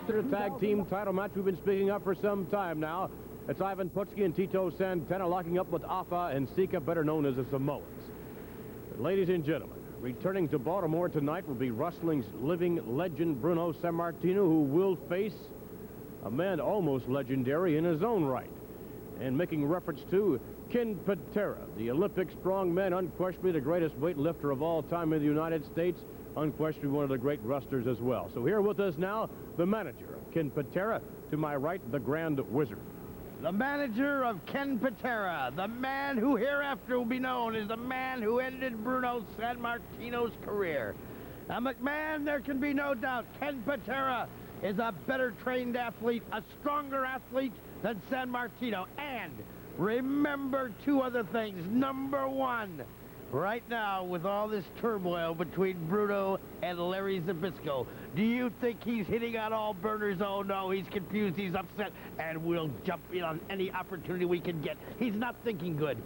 After the tag team title match we've been speaking of for some time now, it's Ivan Putski and Tito Santana locking up with Afa and Sika, better known as the Samoans. Ladies and gentlemen, returning to Baltimore tonight will be wrestling's living legend Bruno Sammartino, who will face a man almost legendary in his own right. And making reference to Ken Patera, the Olympic strongman, unquestionably the greatest weightlifter of all time in the United States, unquestionably one of the great wrestlers as well. So here with us now, the manager of Ken Patera, to my right, the Grand Wizard. The manager of Ken Patera, the man who hereafter will be known as the man who ended Bruno Sammartino's career. Now, McMahon, there can be no doubt Ken Patera is a better trained athlete, a stronger athlete than Sammartino. And remember two other things. Number one, right now, with all this turmoil between Bruno and Larry Zbyszko, do you think he's hitting on all burners? Oh, no, he's confused, he's upset, and we'll jump in on any opportunity we can get. He's not thinking good.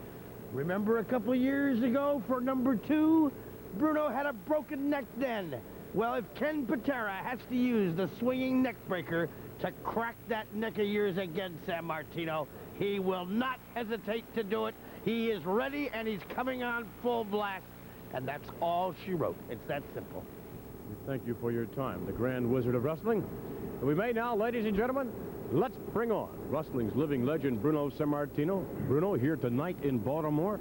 Remember a couple of years ago for number two, Bruno had a broken neck then. Well, if Ken Patera has to use the swinging neck breaker to crack that neck of yours against Sammartino, he will not hesitate to do it. He is ready, and he's coming on full blast. And that's all she wrote. It's that simple. Thank you for your time, the Grand Wizard of Wrestling. And we may now, ladies and gentlemen, let's bring on wrestling's living legend, Bruno Sammartino. Bruno, here tonight in Baltimore.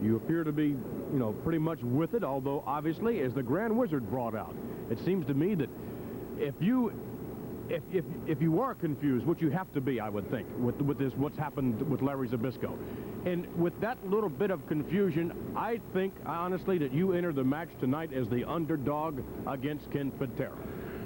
You appear to be, pretty much with it, although obviously, as the Grand Wizard brought out, it seems to me that if you are confused, which you have to be, I would think, with this, what's happened with Larry Zbyszko, and with that little bit of confusion, I think, honestly, that you enter the match tonight as the underdog against Ken Patera.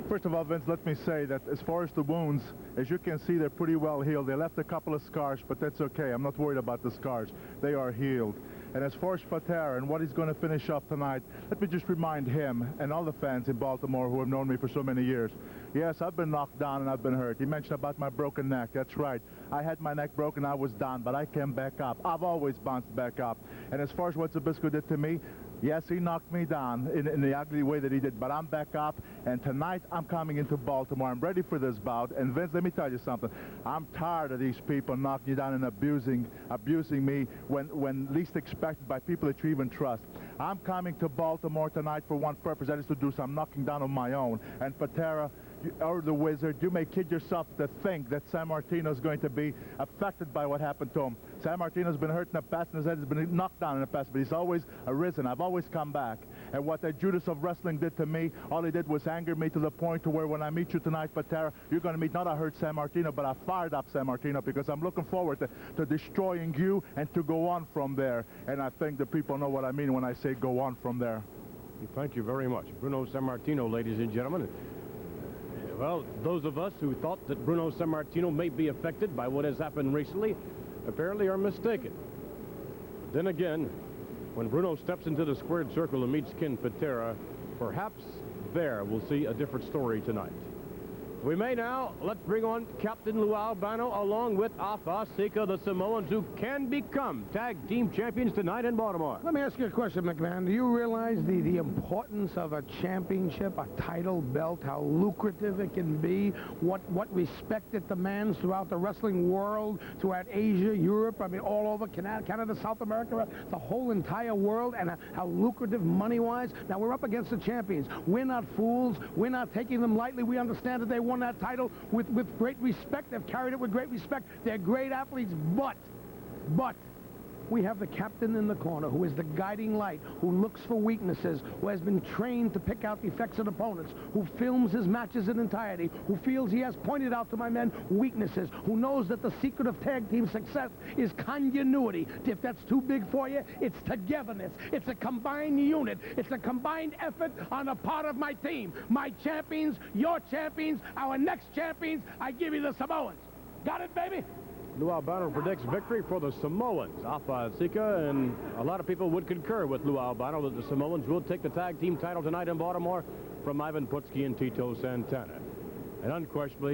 First of all, Vince, let me say that as far as the wounds, as you can see, they're pretty well healed. They left a couple of scars, but that's okay. I'm not worried about the scars. They are healed. And as far as Patera and what he's going to finish up tonight, let me just remind him and all the fans in Baltimore who have known me for so many years. Yes, I've been knocked down and I've been hurt. He mentioned about my broken neck. That's right. I had my neck broken. I was down, but I came back up. I've always bounced back up. And as far as what Zbyszko did to me, yes, he knocked me down in the ugly way that he did, but I'm back up, and tonight I'm coming into Baltimore. I'm ready for this bout, and Vince, let me tell you something. I'm tired of these people knocking you down and abusing me when least expected by people that you even trust. I'm coming to Baltimore tonight for one purpose, that is to do some knocking down of my own. And Patera, or the Wizard, you may kid yourself to think that Sammartino is going to be affected by what happened to him. Sammartino's been hurt in the past, and his head has been knocked down in the past, but he's always arisen. I've always come back. And what that Judas of wrestling did to me, all he did was anger me to the point to where when I meet you tonight, Patera, you're going to meet not a hurt Sammartino, but a fired up Sammartino, because I'm looking forward to destroying you and to go on from there. And I think the people know what I mean when I say go on from there. Thank you very much. Bruno Sammartino, ladies and gentlemen. Well, those of us who thought that Bruno Sammartino may be affected by what has happened recently apparently are mistaken. Then again, when Bruno steps into the squared circle and meets Ken Patera, perhaps there we'll see a different story tonight. We may now, let's bring on Captain Albano along with Afa, Sika, the Samoans, who can become tag team champions tonight in Baltimore. Let me ask you a question, McMahon. Do you realize the importance of a championship, a title belt, how lucrative it can be, what respect it demands throughout the wrestling world, throughout Asia, Europe, I mean, all over Canada, South America, the whole entire world, and how lucrative money-wise? Now, we're up against the champions. We're not fools. We're not taking them lightly. We understand that they won that title with great respect. They've carried it with great respect. They're great athletes, but we have the captain in the corner who is the guiding light, who looks for weaknesses, who has been trained to pick out defects in opponents, who films his matches in entirety, who feels he has pointed out to my men weaknesses, who knows that the secret of tag team success is continuity. If that's too big for you, it's togetherness. It's a combined unit. It's a combined effort on the part of my team. My champions, your champions, our next champions, I give you the Samoans. Got it, baby? Albano predicts victory for the Samoans, Afa and Sika, and a lot of people would concur with Albano that the Samoans will take the tag team title tonight in Baltimore from Ivan Putski and Tito Santana. And unquestionably,